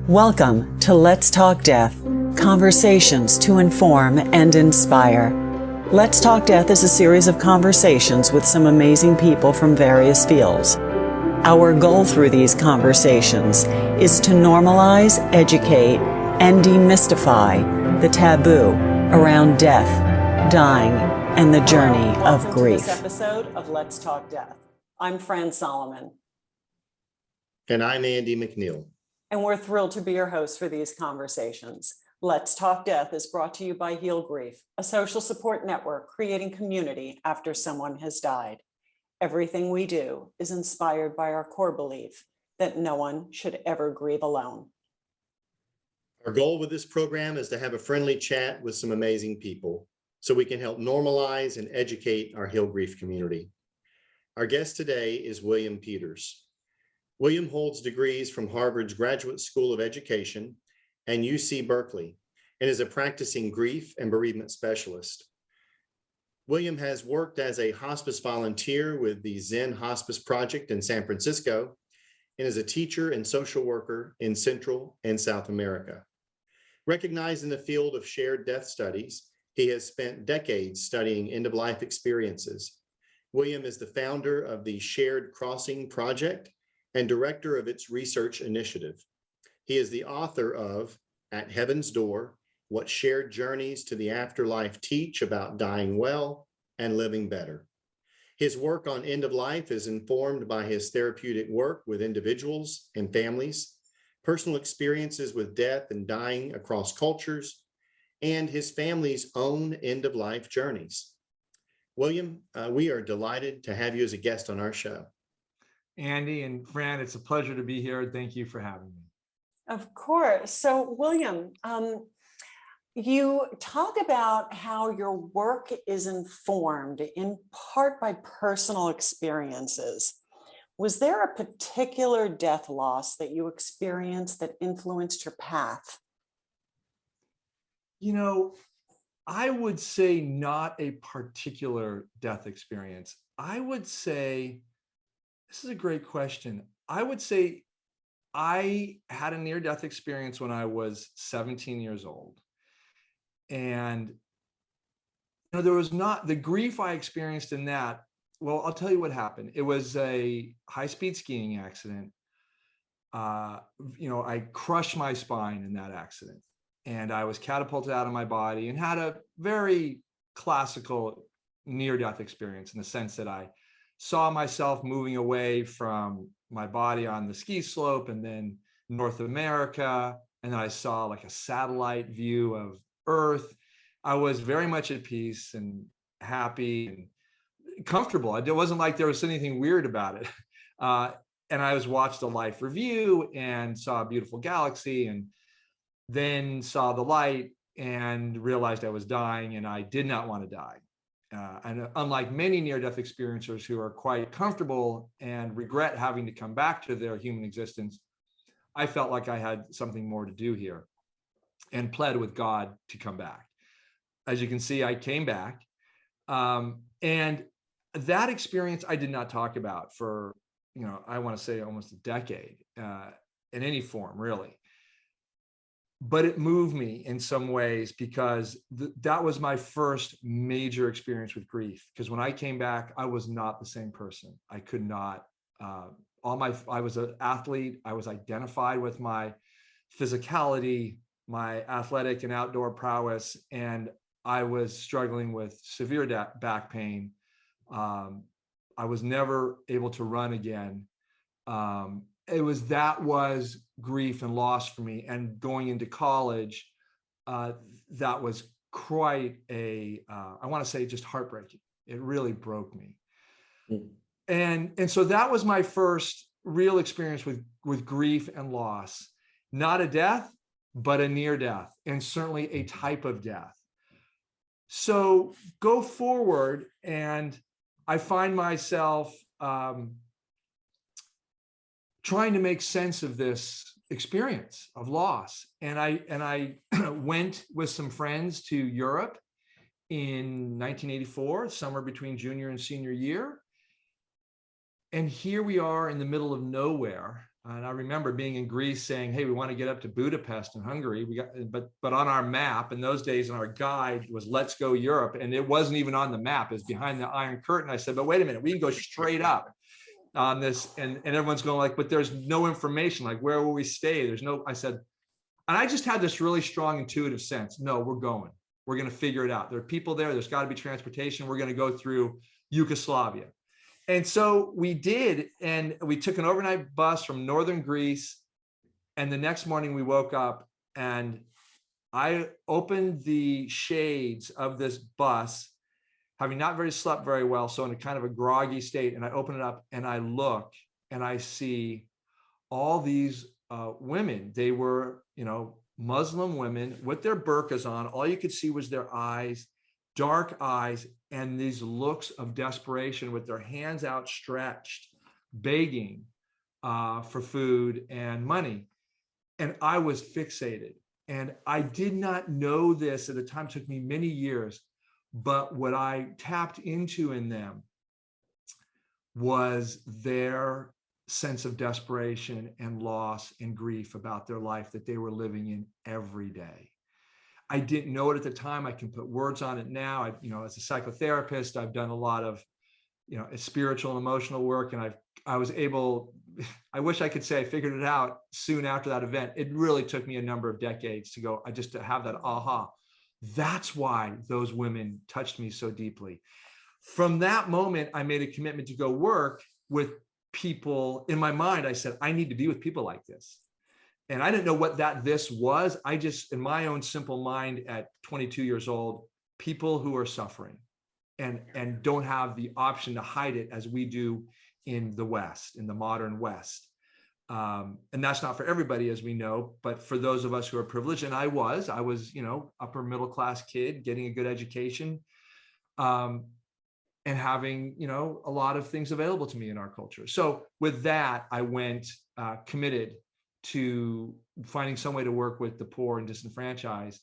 Welcome to Let's Talk Death, conversations to inform and inspire. Let's Talk Death is a series of conversations with some amazing people from various fields. Our goal through these conversations is to normalize, educate, and demystify the taboo around death, dying, and the journey of grief. Welcome to this episode of Let's Talk Death. I'm Fran Solomon. And I'm Andy McNeil. And we're thrilled to be your hosts for these conversations. Let's Talk Death is brought to you by Heal Grief, a social support network creating community after someone has died. Everything we do is inspired by our core belief that no one should ever grieve alone. Our goal with this program is to have a friendly chat with some amazing people so we can help normalize and educate our Heal Grief community. Our guest today is William Peters. William holds degrees from Harvard's Graduate School of Education and UC Berkeley and is a practicing grief and bereavement specialist. William has worked as a hospice volunteer with the Zen Hospice Project in San Francisco and is a teacher and social worker in Central and South America. Recognized in the field of shared death studies, he has spent decades studying end-of-life experiences. William is the founder of the Shared Crossing Project and director of its research initiative. He is the author of At Heaven's Door, What Shared Journeys to the Afterlife Teach About Dying Well and Living Better. His work on end of life is informed by his therapeutic work with individuals and families, personal experiences with death and dying across cultures, and his family's own end of life journeys. William, we are delighted to have you as a guest on our show. Andy and Fran, it's a pleasure to be here. Thank you for having me. Of course. So, William, you talk about how your work is informed in part by personal experiences. Was there a particular death loss that you experienced that influenced your path? You know, I would say not a particular death experience. I would say, this is a great question. I would say I had a near-death experience when I was 17 years old. And there was not the grief I experienced in that. Well, I'll tell you what happened. It was a high-speed skiing accident. I crushed my spine in that accident. And I was catapulted out of my body and had a very classical near-death experience in the sense that I saw myself moving away from my body on the ski slope and then North America. And then I saw like a satellite view of Earth. I was very much at peace and happy and comfortable. It wasn't like there was anything weird about it. And I watched a life review and saw a beautiful galaxy and then saw the light and realized I was dying and I did not want to die. And unlike many near-death experiencers who are quite comfortable and regret having to come back to their human existence, I felt like I had something more to do here and pled with God to come back. As you can see, I came back. And that experience I did not talk about for, I want to say almost a decade in any form, really. But it moved me in some ways because that was my first major experience with grief. Because when I came back, I was not the same person. I could not, I was an athlete. I was identified with my physicality, my athletic and outdoor prowess, and I was struggling with severe back pain. I was never able to run again. That was grief and loss for me. And going into college, that was quite I want to say just heartbreaking. It really broke me. And so that was my first real experience with grief and loss. Not a death, but a near death, and certainly a type of death. So go forward, and I find myself trying to make sense of this experience of loss. And I went with some friends to Europe in 1984, summer between junior and senior year. And here we are in the middle of nowhere And I remember being in Greece saying, hey, we want to get up to Budapest in Hungary. But on our map in those days, and our guide was let's go Europe. And it wasn't even on the map. It was behind the Iron Curtain. I said, but wait a minute, we can go straight up on this. And everyone's going like, but there's no information. Like, where will we stay? There's no, I said, and I just had this really strong intuitive sense. No, we're going. We're going to figure it out. There are people there. There's got to be transportation. We're going to go through Yugoslavia. And so we did, and we took an overnight bus from northern Greece. And the next morning we woke up and I opened the shades of this bus, having not slept very well, so in a kind of a groggy state. And I open it up and I look and I see all these women. They were, Muslim women with their burqas on. All you could see was their eyes, dark eyes, and these looks of desperation with their hands outstretched, begging for food and money. And I was fixated. And I did not know this at the time. It took me many years. But what I tapped into in them was their sense of desperation and loss and grief about their life that they were living in every day. I didn't know it at the time. I can put words on it now. As a psychotherapist, I've done a lot of, spiritual and emotional work. And I was able, I wish I could say I figured it out soon after that event. It really took me a number of decades to have that aha. That's why those women touched me so deeply. From that moment, I made a commitment to go work with people. In my mind, I said, I need to be with people like this. And I didn't know what this was. I just, in my own simple mind at 22 years old, people who are suffering and don't have the option to hide it as we do in the West, in the modern West. And that's not for everybody, as we know, but for those of us who are privileged, and I was, upper middle class kid, getting a good education, and having, a lot of things available to me in our culture. So with that, I went committed to finding some way to work with the poor and disenfranchised.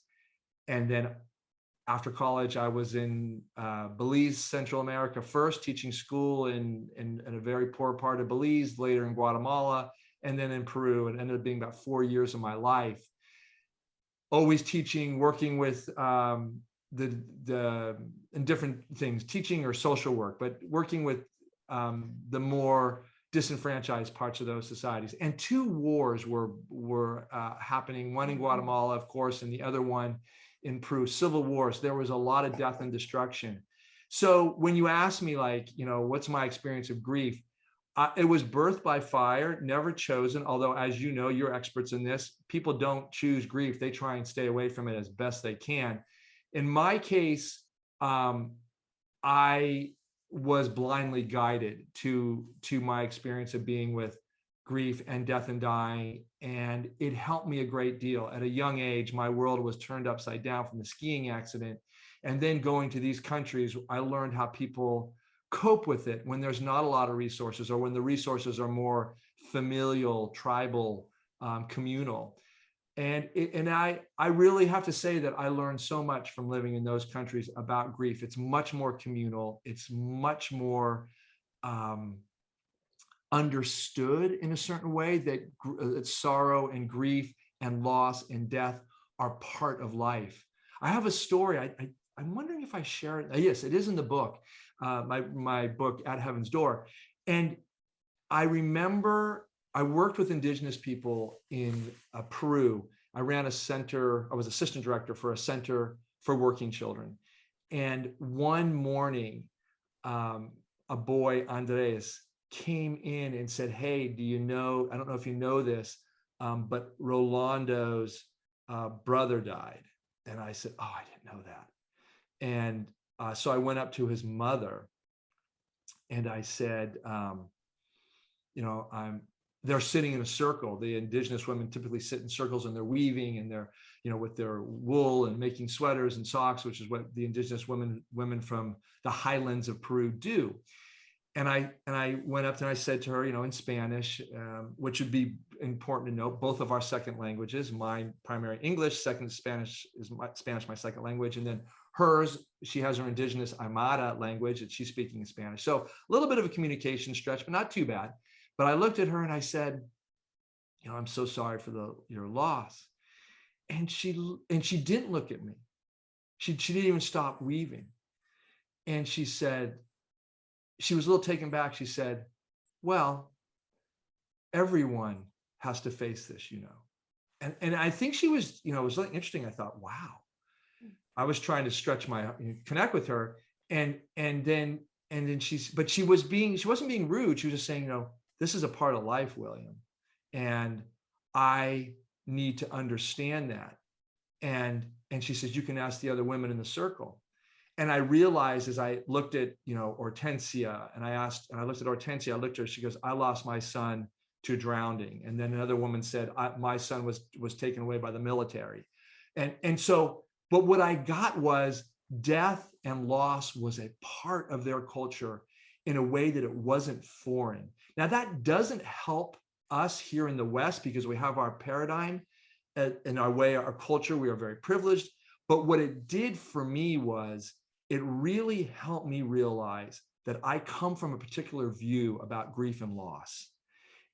And then after college, I was in Belize, Central America first, teaching school in a very poor part of Belize, later in Guatemala, and then in Peru. It ended up being about 4 years of my life. Always teaching, working with in different things, teaching or social work, but working with the more disenfranchised parts of those societies. And 2 wars were happening, one in Guatemala, of course, and the other one in Peru, civil wars. There was a lot of death and destruction. So when you ask me, what's my experience of grief? It was birthed by fire, never chosen. Although, as you know, you're experts in this, people don't choose grief. They try and stay away from it as best they can. In my case, I was blindly guided to my experience of being with grief and death and dying. And it helped me a great deal. At a young age, my world was turned upside down from the skiing accident. And then going to these countries, I learned how people cope with it when there's not a lot of resources, or when the resources are more familial, tribal, communal. And I really have to say that I learned so much from living in those countries about grief. It's much more communal. It's much more understood in a certain way that sorrow and grief and loss and death are part of life. I have a story. I'm wondering if I share it. Yes, it is in the book, my book, At Heaven's Door. And I remember I worked with indigenous people in Peru. I ran a center. I was assistant director for a center for working children. And one morning, a boy, Andres, came in and said, hey, do you know, I don't know if you know this, but Rolando's brother died. And I said, oh, I didn't know that. And so I went up to his mother and I said, they're sitting in a circle. The indigenous women typically sit in circles and they're weaving and they're, with their wool and making sweaters and socks, which is what the indigenous women from the highlands of Peru do. And I went up and I said to her, in Spanish, which would be important to note, both of our second languages, my primary English, second Spanish is my second language. And then hers, she has her indigenous Aymara language that she's speaking in Spanish. So a little bit of a communication stretch, but not too bad. But I looked at her and I said, I'm so sorry for your loss. And she didn't look at me. She didn't even stop weaving. And she said, she was a little taken back. She said, well, everyone has to face this, And I think she was, it was really interesting. I thought, wow. I was trying to stretch connect with her. And then she wasn't being rude. She was just saying, this is a part of life, William. And I need to understand that. And she says, you can ask the other women in the circle. And I realized as I looked at, Hortensia, and I looked at Hortensia, I looked at her, she goes, I lost my son to drowning. And then another woman said, my son was taken away by the military. And so, but what I got was death and loss was a part of their culture in a way that it wasn't foreign. Now that doesn't help us here in the West because we have our paradigm in our way, our culture, we are very privileged. But what it did for me was it really helped me realize that I come from a particular view about grief and loss.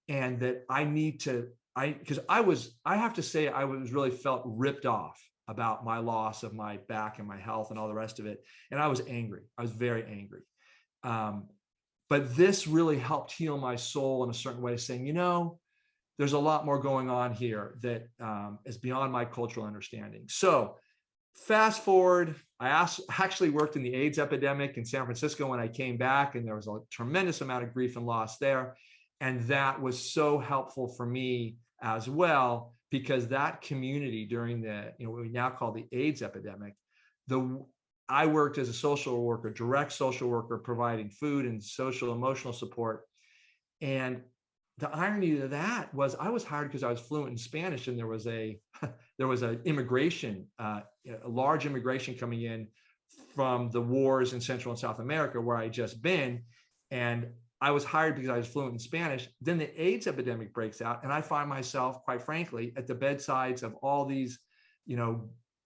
And that I need to, because I have to say, I was really felt ripped off about my loss of my back and my health and all the rest of it. And I was angry. I was very angry. But this really helped heal my soul in a certain way, saying, there's a lot more going on here that is beyond my cultural understanding. So fast forward, I actually worked in the AIDS epidemic in San Francisco when I came back, and there was a tremendous amount of grief and loss there. And that was so helpful for me as well, because that community during what we now call the AIDS epidemic, I worked as a social worker, direct social worker, providing food and social emotional support. And the irony of that was I was hired because I was fluent in Spanish, and there was a immigration, a large immigration coming in from the wars in Central and South America where I had just been. And I was hired because I was fluent in Spanish. Then the AIDS epidemic breaks out, and I find myself, quite frankly, at the bedsides of all these,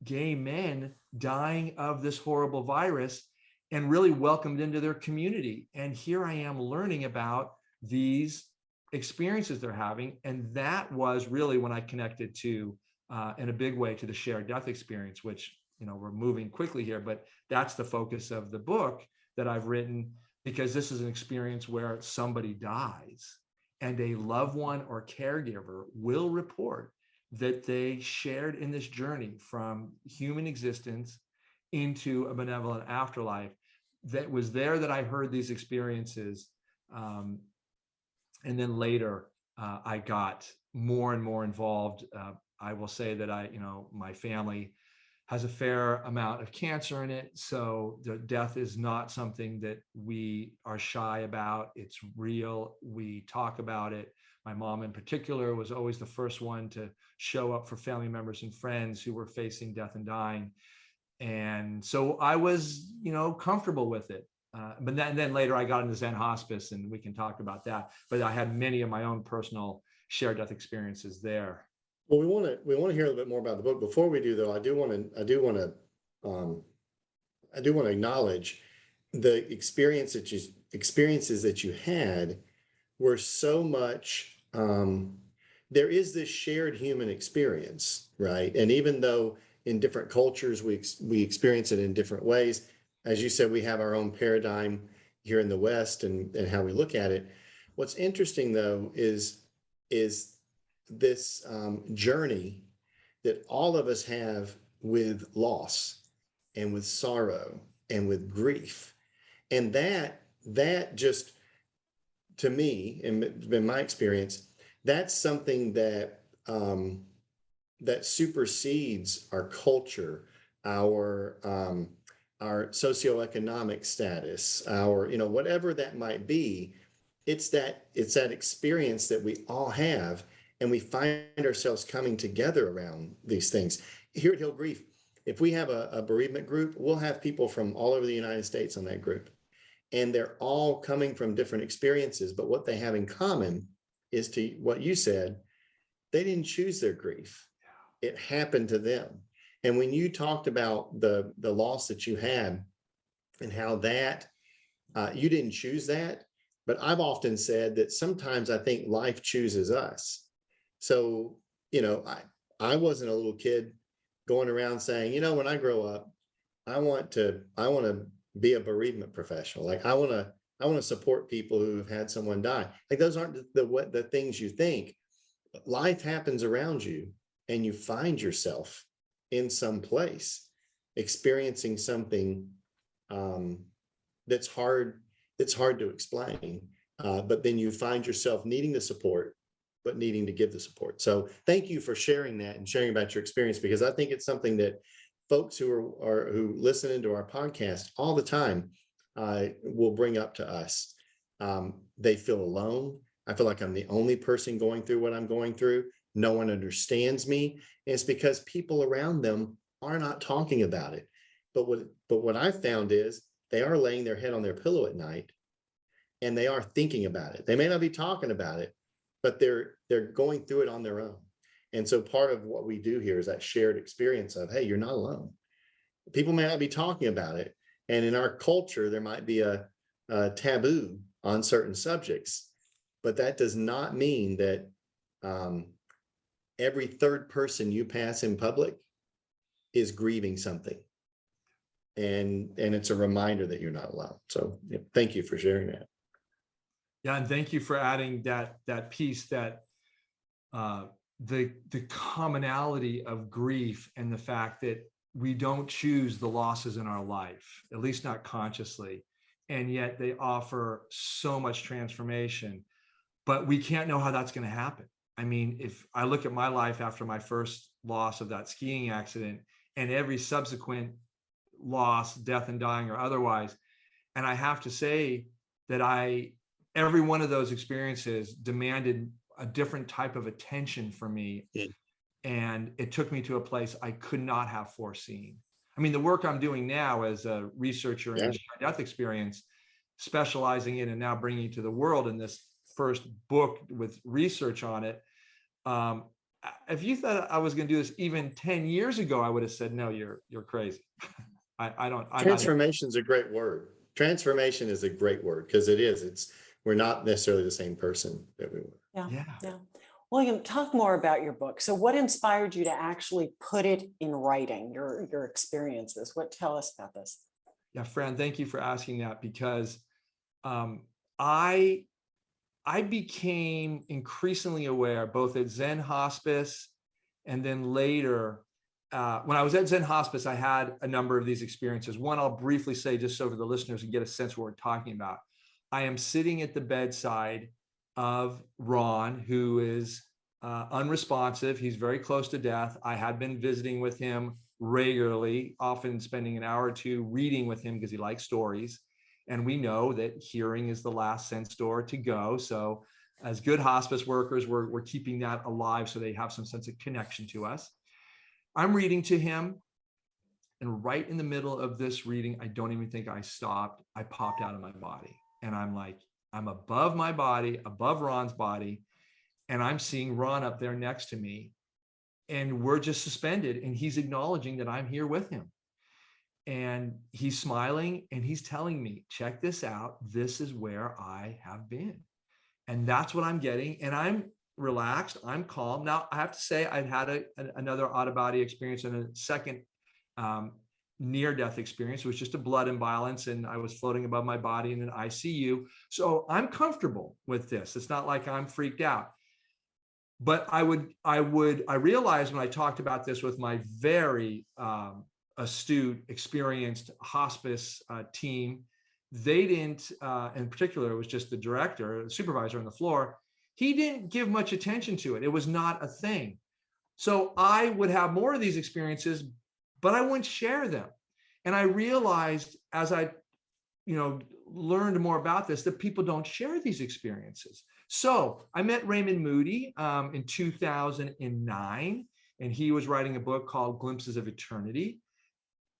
gay men dying of this horrible virus, and really welcomed into their community. And here I am learning about these experiences they're having. And that was really when I connected to, in a big way, to the shared death experience, which, we're moving quickly here, but that's the focus of the book that I've written, because this is an experience where somebody dies and a loved one or caregiver will report that they shared in this journey from human existence into a benevolent afterlife. That was there that I heard these experiences. And then later, I got more and more involved. I will say that my family has a fair amount of cancer in it. So the death is not something that we are shy about. It's real. We talk about it. My mom in particular was always the first one to show up for family members and friends who were facing death and dying. And so I was, comfortable with it. But then later I got into Zen Hospice, and we can talk about that. But I had many of my own personal shared death experiences there. Well, we want to hear a little bit more about the book. Before we do, though, I do want to acknowledge the experiences that you had were so much. There is this shared human experience, right? And even though in different cultures we experience it in different ways, as you said, we have our own paradigm here in the West and how we look at it. What's interesting, though, is this journey that all of us have with loss and with sorrow and with grief. And that just, to me, and it's been my experience, that's something that that supersedes our culture, our socioeconomic status, our, whatever that might be. It's that experience that we all have, and we find ourselves coming together around these things. Here at Heal Grief, if we have a bereavement group, we'll have people from all over the United States on that group. And they're all coming from different experiences, but what they have in common is, to what you said, they didn't choose their grief. It happened to them. And when you talked about the loss that you had and how that you didn't choose that, but I've often said that sometimes I think life chooses us. So, I wasn't a little kid going around saying, when I grow up, I want to be a bereavement professional. Like I want to support people who've had someone die. Like those aren't the things you think. Life happens around you and you find yourself in some place experiencing something that's hard to explain, but then you find yourself needing the support but needing to give the support. So thank you for sharing that and sharing about your experience, because I think it's something that folks who listen into our podcast all the time will bring up to us. They feel alone. I feel like I'm the only person going through what I'm going through. No one understands me. And it's because people around them are not talking about it. But what I found is they are laying their head on their pillow at night and they are thinking about it. They may not be talking about it, but they're going through it on their own. And so part of what we do here is that shared experience of, hey, you're not alone. People may not be talking about it. And in our culture, there might be a taboo on certain subjects, but that does not mean that every third person you pass in public is grieving something. And it's a reminder that you're not alone. So thank you for sharing that. Yeah, and thank you for adding that piece, that the commonality of grief and the fact that we don't choose the losses in our life, at least not consciously, and yet they offer so much transformation, but we can't know how that's going to happen. I mean, if I look at my life after my first loss of that skiing accident and every subsequent loss, death and dying or otherwise, and I have to say that every one of those experiences demanded a different type of attention from me. Yeah. And it took me to a place I could not have foreseen. I mean, the work I'm doing now as a researcher in the death experience, specializing in and now bringing it to the world in this first book with research on it. If you thought I was going to do this even 10 years ago, I would have said, no, you're crazy. Transformation is a great word. Transformation is a great word because we're not necessarily the same person that we were. Yeah. William, talk more about your book. So what inspired you to actually put it in writing, your experiences? Tell us about this? Yeah, Fran, thank you for asking that, because I became increasingly aware, both at Zen Hospice and then later, when I was at Zen Hospice, I had a number of these experiences. One I'll briefly say just so for the listeners and get a sense of what we're talking about. I am sitting at the bedside of Ron, who is unresponsive. He's very close to death. I had been visiting with him regularly, often spending an hour or two reading with him because he likes stories. And we know that hearing is the last sense door to go. So as good hospice workers, we're keeping that alive so they have some sense of connection to us. I'm reading to him. And right in the middle of this reading, I don't even think I stopped. I popped out of my body. And I'm like, I'm above my body, above Ron's body. And I'm seeing Ron up there next to me. And we're just suspended. And he's acknowledging that I'm here with him. And he's smiling and he's telling me, check this out. This is where I have been. And that's what I'm getting. And I'm relaxed. I'm calm. Now, I have to say, I'd had another out-of-body experience and a second near-death experience. It was just a blood imbalance and I was floating above my body in an ICU. So I'm comfortable with this. It's not like I'm freaked out. But I realized when I talked about this with my very astute, experienced hospice team, they didn't, in particular, it was just the director, the supervisor on the floor, he didn't give much attention to it. It was not a thing. So I would have more of these experiences, but I wouldn't share them. And I realized as I, learned more about this, that people don't share these experiences. So I met Raymond Moody in 2009, and he was writing a book called Glimpses of Eternity.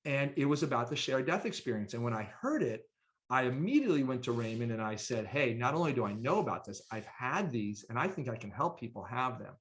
And it was about the shared death experience. And when I heard it, I immediately went to Raymond and I said, hey, not only do I know about this, I've had these, and I think I can help people have them.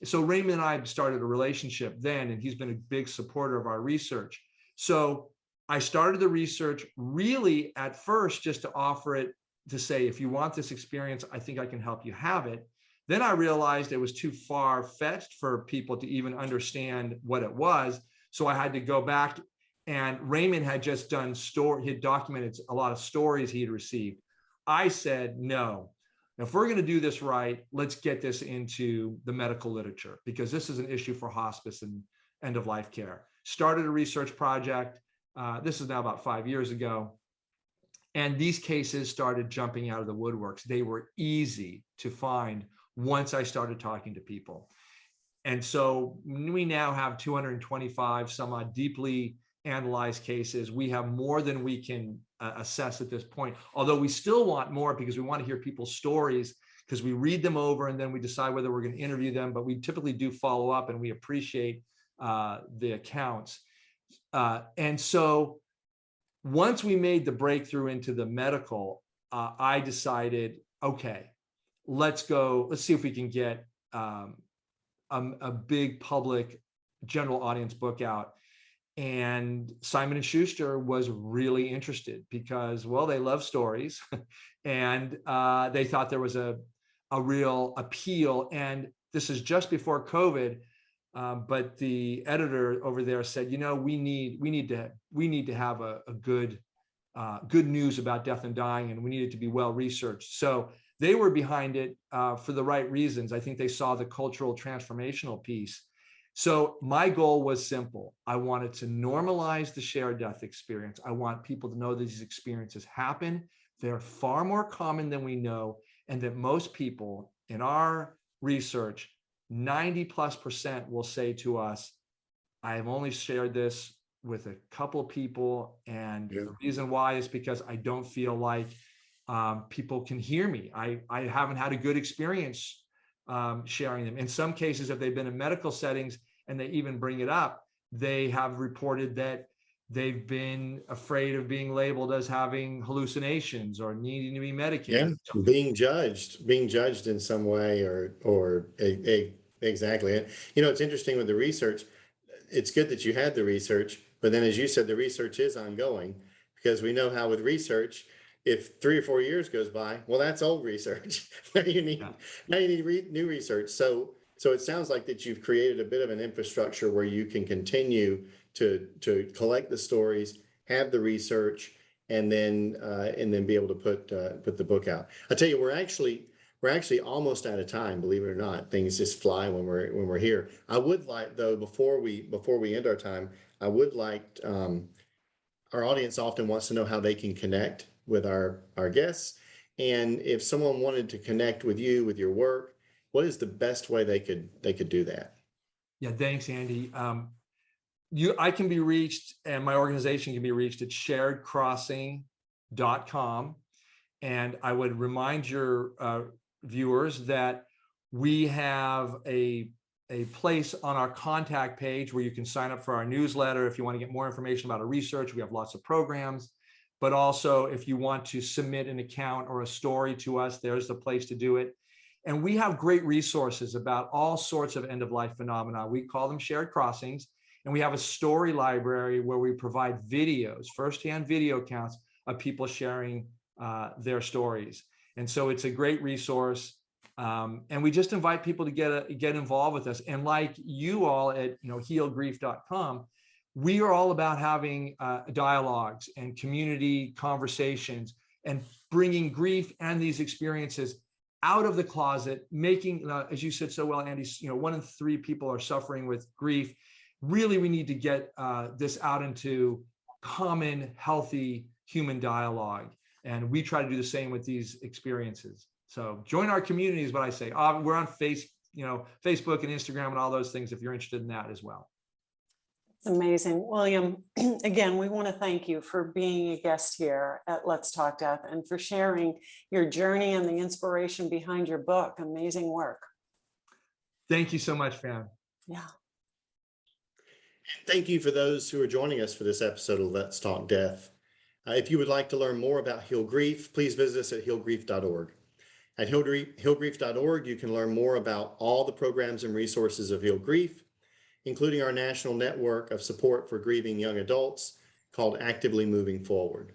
So Raymond and I started a relationship then, and he's been a big supporter of our research. So I started the research really at first just to offer it, to say, if you want this experience, I think I can help you have it. Then I realized it was too far-fetched for people to even understand what it was. So I had to go back, and Raymond had just done he had documented a lot of stories he had received. I said, no, if we're going to do this right, let's get this into the medical literature, because this is an issue for hospice and end-of-life care. Started a research project. This is now about 5 years ago. And these cases started jumping out of the woodworks. They were easy to find once I started talking to people. And so we now have 225 some odd deeply analyzed cases. We have more than we can assess at this point, although we still want more, because we want to hear people's stories, because we read them over and then we decide whether we're going to interview them, but we typically do follow up, and we appreciate the accounts. And so once we made the breakthrough into the medical, I decided, okay, let's see if we can get a big public general audience book out. And Simon & Schuster was really interested because, well, they love stories and they thought there was a real appeal. And this is just before COVID, but the editor over there said, you know, we need to have a good news about death and dying, and we need it to be well researched. So they were behind it for the right reasons. I think they saw the cultural transformational piece. So my goal was simple. I wanted to normalize the shared death experience. I want people to know that these experiences happen. They're far more common than we know, and that most people in our research, 90+% will say to us, I have only shared this with a couple of people, and the reason why is because I don't feel like people can hear me. I haven't had a good experience sharing them. In some cases, if they've been in medical settings and they even bring it up, they have reported that they've been afraid of being labeled as having hallucinations or needing to be medicated. Yeah, being judged in some way, exactly. You know, it's interesting with the research. It's good that you had the research, but then as you said, the research is ongoing, because we know how with research, if 3 or 4 years goes by, well, that's old research. Now you need new research. So it sounds like that you've created a bit of an infrastructure where you can continue to collect the stories, have the research, and then be able to put the book out. I tell you, we're actually almost out of time. Believe it or not, things just fly when we're here. I would like, though, before we end our time, I would like, our audience often wants to know how they can connect with our guests, and if someone wanted to connect with you, with your work, what is the best way they could do that? Yeah, thanks, Andy. I can be reached, and my organization can be reached at sharedcrossing.com. And I would remind your viewers that we have a place on our contact page where you can sign up for our newsletter if you want to get more information about our research. We have lots of programs, but also if you want to submit an account or a story to us, there's the place to do it. And we have great resources about all sorts of end-of-life phenomena. We call them shared crossings. And we have a story library where we provide videos, firsthand video accounts of people sharing their stories. And so it's a great resource. And we just invite people to get involved with us. And like you all at healgrief.com, we are all about having dialogues and community conversations and bringing grief and these experiences out of the closet, making, as you said so well, Andy, 1 in 3 people are suffering with grief. Really, we need to get this out into common, healthy human dialogue. And we try to do the same with these experiences. So join our community is what I say. We're on Facebook and Instagram and all those things if you're interested in that as well. It's amazing. William, again, we want to thank you for being a guest here at Let's Talk Death and for sharing your journey and the inspiration behind your book. Amazing work. Thank you so much, Fran. Yeah. Thank you for those who are joining us for this episode of Let's Talk Death. If you would like to learn more about Heal Grief, please visit us at healgrief.org. At healgrief.org, you can learn more about all the programs and resources of Heal Grief, including our national network of support for grieving young adults called Actively Moving Forward.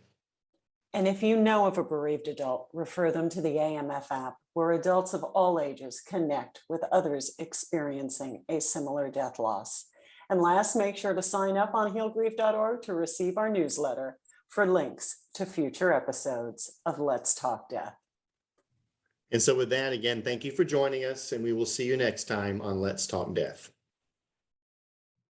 And if you know of a bereaved adult, refer them to the AMF app, where adults of all ages connect with others experiencing a similar death loss. And last, make sure to sign up on healgrief.org to receive our newsletter for links to future episodes of Let's Talk Death. And so with that, again, thank you for joining us, and we will see you next time on Let's Talk Death.